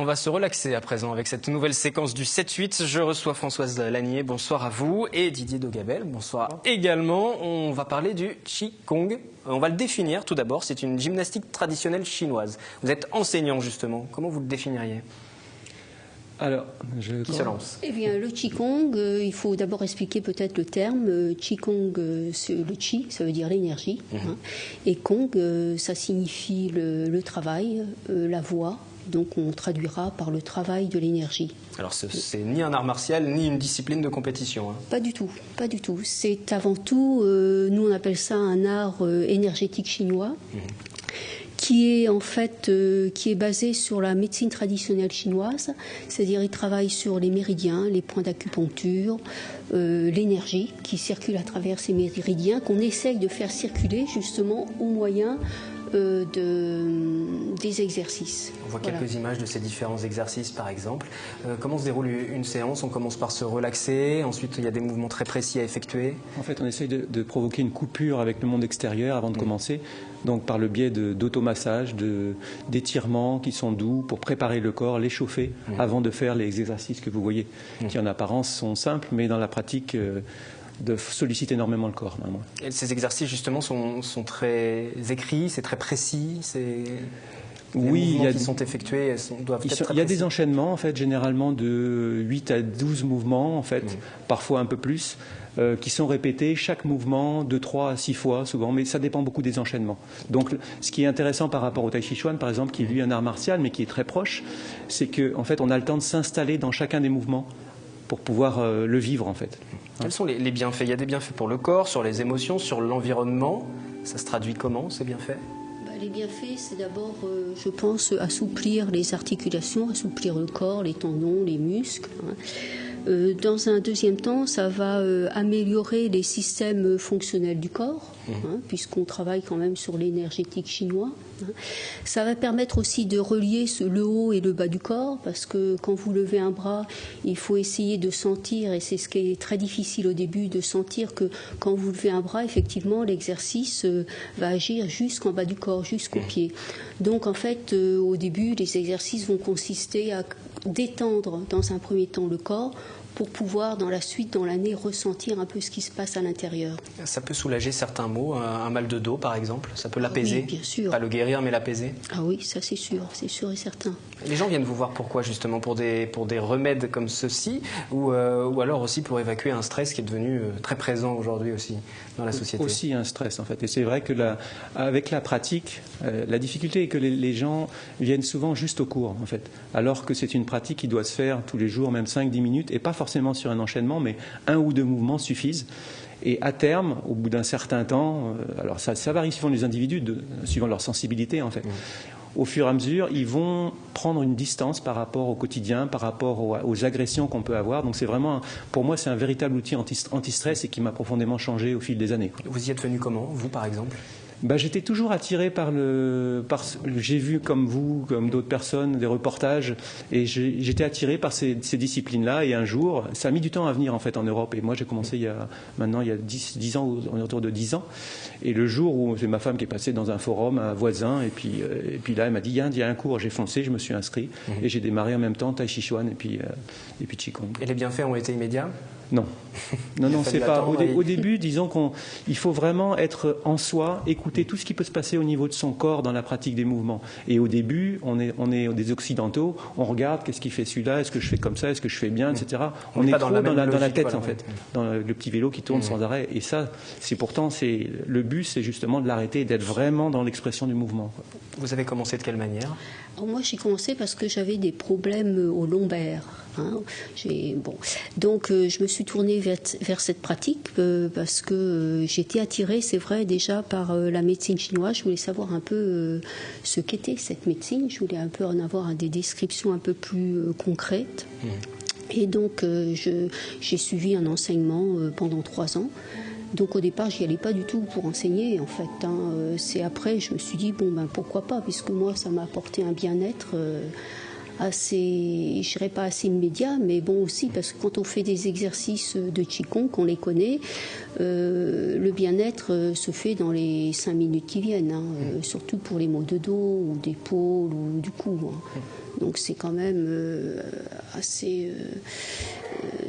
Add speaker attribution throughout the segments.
Speaker 1: On va se relaxer à présent avec cette nouvelle séquence du 7-8. Je reçois Françoise Lanier, bonsoir à vous, et Didier Dogabel, bonsoir également. On va parler du Qigong. On va le définir tout d'abord, c'est une gymnastique traditionnelle chinoise. Vous êtes enseignant justement, comment vous le définiriez ?
Speaker 2: Alors,
Speaker 1: qui se lance ?
Speaker 3: Eh bien, le Qigong, il faut d'abord expliquer peut-être le terme. Qigong, le Qi, ça veut dire l'énergie. Hein, et Gong, ça signifie le travail, la voie. Donc on traduira par le travail de l'énergie.
Speaker 1: Alors c'est ni un art martial, ni une discipline de compétition. Hein.
Speaker 3: Pas du tout, pas du tout. C'est avant tout, nous on appelle ça un art énergétique chinois. Qui est en fait qui est basé sur la médecine traditionnelle chinoise, c'est-à-dire il travaille sur les méridiens, les points d'acupuncture, l'énergie qui circule à travers ces méridiens qu'on essaye de faire circuler justement au moyen des exercices.
Speaker 1: On voit quelques images de ces différents exercices par exemple. Comment se déroule une séance ? On commence par se relaxer, ensuite il y a des mouvements très précis à effectuer.
Speaker 2: En fait, on essaye de provoquer une coupure avec le monde extérieur avant de commencer, donc par le biais d'automassage, d'étirements qui sont doux pour préparer le corps, l'échauffer avant de faire les exercices que vous voyez, qui en apparence sont simples, mais dans la pratique de solliciter énormément le corps.
Speaker 1: Et ces exercices justement sont très écrits, c'est très précis,
Speaker 2: oui, il y a
Speaker 1: qui sont effectués doivent être très précis.
Speaker 2: Il y a des enchaînements en fait, généralement de 8 à 12 mouvements en fait, parfois un peu plus, qui sont répétés chaque mouvement de 3 à 6 fois souvent, mais ça dépend beaucoup des enchaînements. Donc ce qui est intéressant par rapport au Tai Chi Chuan par exemple, qui est lui un art martial mais qui est très proche, c'est qu'en fait on a le temps de s'installer dans chacun des mouvements pour pouvoir le vivre en fait.
Speaker 1: Quels sont les bienfaits ? Il y a des bienfaits pour le corps, sur les émotions, sur l'environnement. Ça se traduit comment ces bienfaits ?
Speaker 3: Les bienfaits, c'est d'abord, je pense, assouplir les articulations, assouplir le corps, les tendons, les muscles. Dans un deuxième temps, ça va améliorer les systèmes fonctionnels du corps, puisqu'on travaille quand même sur l'énergétique chinois. Ça va permettre aussi de relier le haut et le bas du corps, parce que quand vous levez un bras, il faut essayer de sentir, et c'est ce qui est très difficile au début, de sentir que quand vous levez un bras, effectivement, l'exercice va agir jusqu'en bas du corps, jusqu'aux pieds. Donc en fait, au début, les exercices vont consister à détendre dans un premier temps le corps, pour pouvoir, dans la suite, dans l'année, ressentir un peu ce qui se passe à l'intérieur.
Speaker 1: Ça peut soulager certains maux, un mal de dos par exemple, ça peut l'apaiser.
Speaker 3: Oui, bien sûr.
Speaker 1: Pas le guérir, mais l'apaiser.
Speaker 3: Ah oui, ça c'est sûr et certain.
Speaker 1: Les gens viennent vous voir pourquoi justement ? Pour des remèdes comme ceux-ci ou alors aussi pour évacuer un stress qui est devenu très présent aujourd'hui aussi dans la société.
Speaker 2: Aussi un stress en fait. Et c'est vrai que avec la pratique, la difficulté est que les gens viennent souvent juste au cours en fait, alors que c'est une pratique qui doit se faire tous les jours, même 5-10 minutes, et pas forcément sur un enchaînement, mais 1 ou 2 mouvements suffisent. Et à terme, au bout d'un certain temps, alors ça varie suivant les individus, suivant leur sensibilité en fait. Au fur et à mesure, ils vont prendre une distance par rapport au quotidien, par rapport aux agressions qu'on peut avoir. Donc c'est vraiment, pour moi, c'est un véritable outil anti-stress et qui m'a profondément changé au fil des années.
Speaker 1: Vous y êtes venu comment, vous par exemple ?
Speaker 2: J'étais toujours attiré j'ai vu comme vous, comme d'autres personnes, des reportages, et j'étais attiré par ces disciplines-là. Et un jour, ça a mis du temps à venir en fait en Europe. Et moi, j'ai commencé il y a 10 ans, autour de 10 ans. Et le jour où c'est ma femme qui est passée dans un forum, un voisin, et puis là, elle m'a dit il y a un cours. J'ai foncé, je me suis inscrit, et j'ai démarré en même temps Tai Chi Chuan et puis Qigong.
Speaker 1: Et les bienfaits ont été immédiats ?
Speaker 2: Non, c'est pas. Au début, disons qu'il faut vraiment être en soi, écouter tout ce qui peut se passer au niveau de son corps dans la pratique des mouvements. Et au début, on est des Occidentaux, on regarde qu'est-ce qu'il fait celui-là, est-ce que je fais comme ça, est-ce que je fais bien, etc. On est trop dans la tête en fait, dans le petit vélo qui tourne sans arrêt. Et ça, le but, c'est justement de l'arrêter et d'être vraiment dans l'expression du mouvement.
Speaker 1: Vous avez commencé de quelle manière ?
Speaker 3: Alors moi, j'ai commencé parce que j'avais des problèmes au lombaire. Donc je me suis tournée vers cette pratique parce que j'étais attirée, c'est vrai, déjà par la médecine chinoise. Je voulais savoir un peu ce qu'était cette médecine. Je voulais un peu en avoir des descriptions un peu plus concrètes. Et donc j'ai suivi un enseignement pendant 3 ans. Donc au départ, j'y allais pas du tout pour enseigner en fait. C'est après, je me suis dit pourquoi pas, puisque moi ça m'a apporté un bien-être assez, je dirais pas assez immédiat, mais bon aussi parce que quand on fait des exercices de Qigong, qu'on les connaît, le bien-être se fait dans les 5 minutes qui viennent, hein, surtout pour les maux de dos ou d'épaule ou du cou. Hein. Donc c'est quand même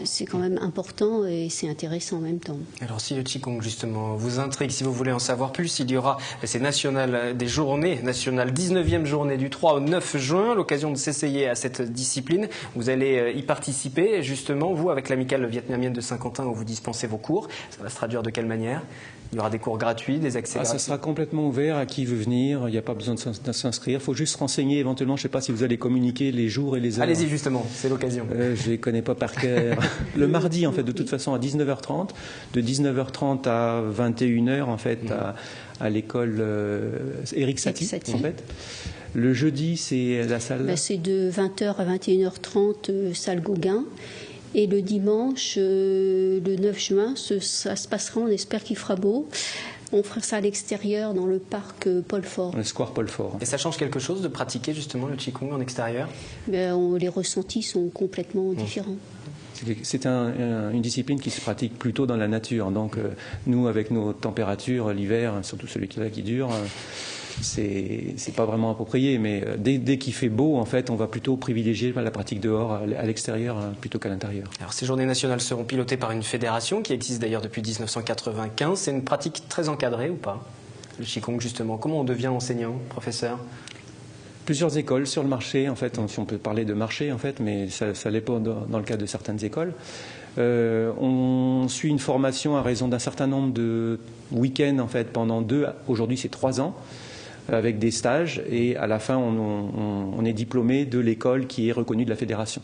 Speaker 3: c'est quand même important et c'est intéressant en même temps.
Speaker 1: Alors si le Qigong justement vous intrigue, si vous voulez en savoir plus, il y aura ces des journées nationales, 19e journée du 3 au 9 juin, l'occasion de s'essayer à cette discipline. Vous allez y participer justement, vous avec l'amicale vietnamienne de Saint-Quentin où vous dispensez vos cours. Ça va se traduire de quelle manière ? Il y aura des cours gratuits, des accès gratuits.
Speaker 2: Ça sera complètement ouvert à qui veut venir. Il n'y a pas besoin de s'inscrire. Il faut juste se renseigner éventuellement. Je ne sais pas si vous allez communiquer les jours et les heures.
Speaker 1: Allez-y justement, c'est l'occasion.
Speaker 2: Je ne les connais pas par cœur. Le mardi, en fait, de toute façon, à 19h30. De 19h30 à 21h, en fait, à l'école Éric Satie, en fait. Le jeudi, c'est la salle...
Speaker 3: c'est de 20h à 21h30, salle Gauguin. Et le dimanche, le 9 juin, ça se passera, on espère qu'il fera beau. On fera ça à l'extérieur, dans le parc Paul Fort.
Speaker 2: Le square Paul Fort.
Speaker 1: Et ça change quelque chose de pratiquer justement le Qigong en extérieur ?
Speaker 3: Les ressentis sont complètement différents.
Speaker 2: C'est une discipline qui se pratique plutôt dans la nature. Donc nous, avec nos températures, l'hiver, surtout celui-là qui dure... c'est pas vraiment approprié, mais dès qu'il fait beau, en fait, on va plutôt privilégier la pratique dehors, à l'extérieur, plutôt qu'à l'intérieur.
Speaker 1: Alors, ces journées nationales seront pilotées par une fédération qui existe d'ailleurs depuis 1995. C'est une pratique très encadrée ou pas, le Qigong, justement? Comment on devient enseignant, professeur?
Speaker 2: Plusieurs écoles sur le marché, en fait, si on peut parler de marché, en fait, mais ça l'est pas dans le cas de certaines écoles. On suit une formation à raison d'un certain nombre de week-ends, en fait, pendant aujourd'hui c'est 3 ans. Avec des stages, et à la fin, on est diplômé de l'école qui est reconnue de la fédération.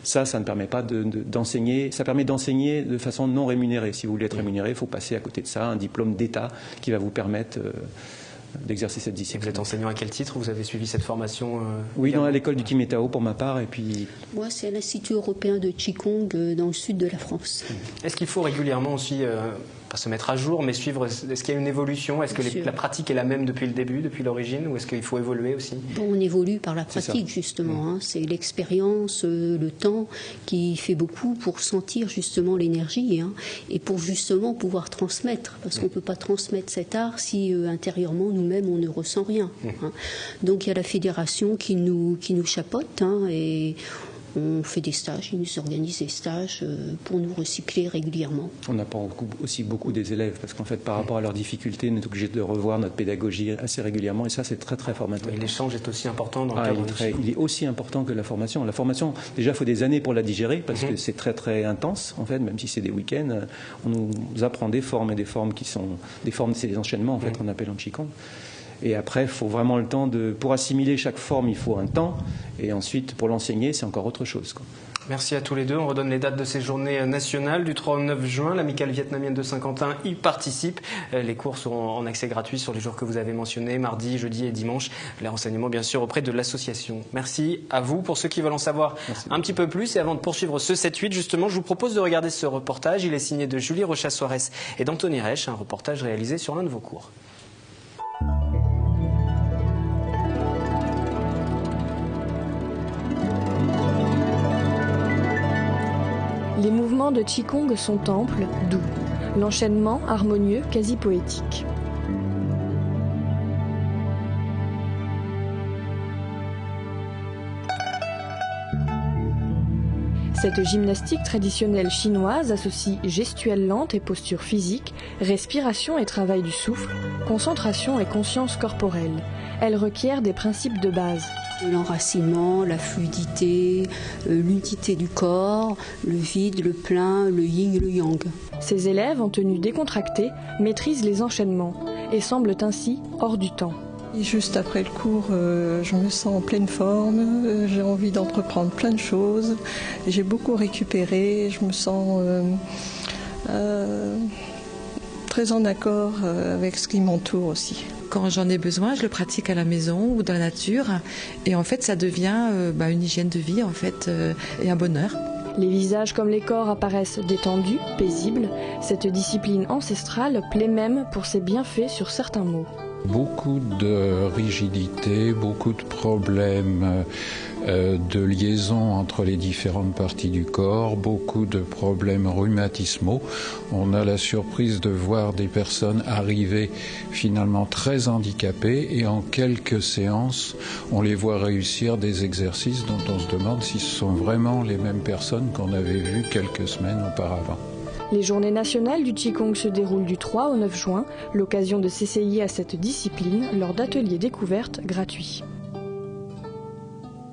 Speaker 2: Ça ne permet pas d'enseigner, ça permet d'enseigner de façon non rémunérée. Si vous voulez être rémunéré, il faut passer à côté de ça un diplôme d'État qui va vous permettre d'exercer cette discipline.
Speaker 1: Vous êtes enseignant à quel titre? Vous avez suivi cette formation
Speaker 2: Oui, dans l'école du Kimetao pour ma part, et puis...
Speaker 3: Moi, c'est à l'Institut européen de Qigong dans le sud de la France.
Speaker 1: Est-ce qu'il faut régulièrement aussi... pas se mettre à jour, mais suivre. Est-ce qu'il y a une évolution? Est-ce que la pratique est la même depuis le début, depuis l'origine, ou est-ce qu'il faut évoluer aussi?
Speaker 3: On évolue par la pratique, justement. Hein. C'est l'expérience, le temps qui fait beaucoup pour sentir justement l'énergie, hein, et pour justement pouvoir transmettre. Parce qu'on ne peut pas transmettre cet art si intérieurement, nous-mêmes, on ne ressent rien. Hein. Donc il y a la fédération qui nous chapeaute, hein, et on fait des stages, ils nous organisent des stages pour nous recycler régulièrement.
Speaker 2: On apprend aussi beaucoup des élèves, parce qu'en fait, par rapport à leurs difficultés, on est obligé de revoir notre pédagogie assez régulièrement, et ça, c'est très, très formateur.
Speaker 1: Et l'échange est aussi important dans le cadre
Speaker 2: il est aussi important que la formation. La formation, déjà, il faut des années pour la digérer, parce que c'est très, très intense, en fait, même si c'est des week-ends. On nous apprend des formes, et des formes qui sont... Des formes, c'est des enchaînements, en fait, qu'on appelle en Qigong. Et après, il faut vraiment le temps pour assimiler chaque forme, il faut un temps. Et ensuite, pour l'enseigner, c'est encore autre chose, quoi.
Speaker 1: Merci à tous les deux. On redonne les dates de ces journées nationales du 3 au 9 juin. L'amicale vietnamienne de Saint-Quentin y participe. Les cours seront en accès gratuit sur les jours que vous avez mentionnés, mardi, jeudi et dimanche. Les renseignements, bien sûr, auprès de l'association. Merci à vous. Pour ceux qui veulent en savoir un petit peu plus, et avant de poursuivre ce 7-8, justement, je vous propose de regarder ce reportage. Il est signé de Julie Rocha-Soares et d'Anthony Reich, un reportage réalisé sur l'un de vos cours.
Speaker 4: Les mouvements de Qigong sont amples, doux. L'enchaînement harmonieux, quasi poétique. Cette gymnastique traditionnelle chinoise associe gestuelle lente et posture physique, respiration et travail du souffle, concentration et conscience corporelle. Elle requiert des principes de base.
Speaker 3: L'enracinement, la fluidité, l'unité du corps, le vide, le plein, le yin et le yang.
Speaker 4: Ces élèves, en tenue décontractée, maîtrisent les enchaînements et semblent ainsi hors du temps.
Speaker 5: Et juste après le cours, je me sens en pleine forme, j'ai envie d'entreprendre plein de choses, j'ai beaucoup récupéré, je me sens très en accord avec ce qui m'entoure aussi.
Speaker 6: Quand j'en ai besoin, je le pratique à la maison ou dans la nature, et en fait ça devient une hygiène de vie en fait, et un bonheur.
Speaker 4: Les visages comme les corps apparaissent détendus, paisibles. Cette discipline ancestrale plaît même pour ses bienfaits sur certains maux.
Speaker 7: Beaucoup de rigidité, beaucoup de problèmes de liaison entre les différentes parties du corps, beaucoup de problèmes rhumatismaux. On a la surprise de voir des personnes arriver finalement très handicapées et en quelques séances, on les voit réussir des exercices dont on se demande si ce sont vraiment les mêmes personnes qu'on avait vues quelques semaines auparavant.
Speaker 4: Les journées nationales du Qigong se déroulent du 3 au 9 juin, l'occasion de s'essayer à cette discipline lors d'ateliers découvertes gratuits.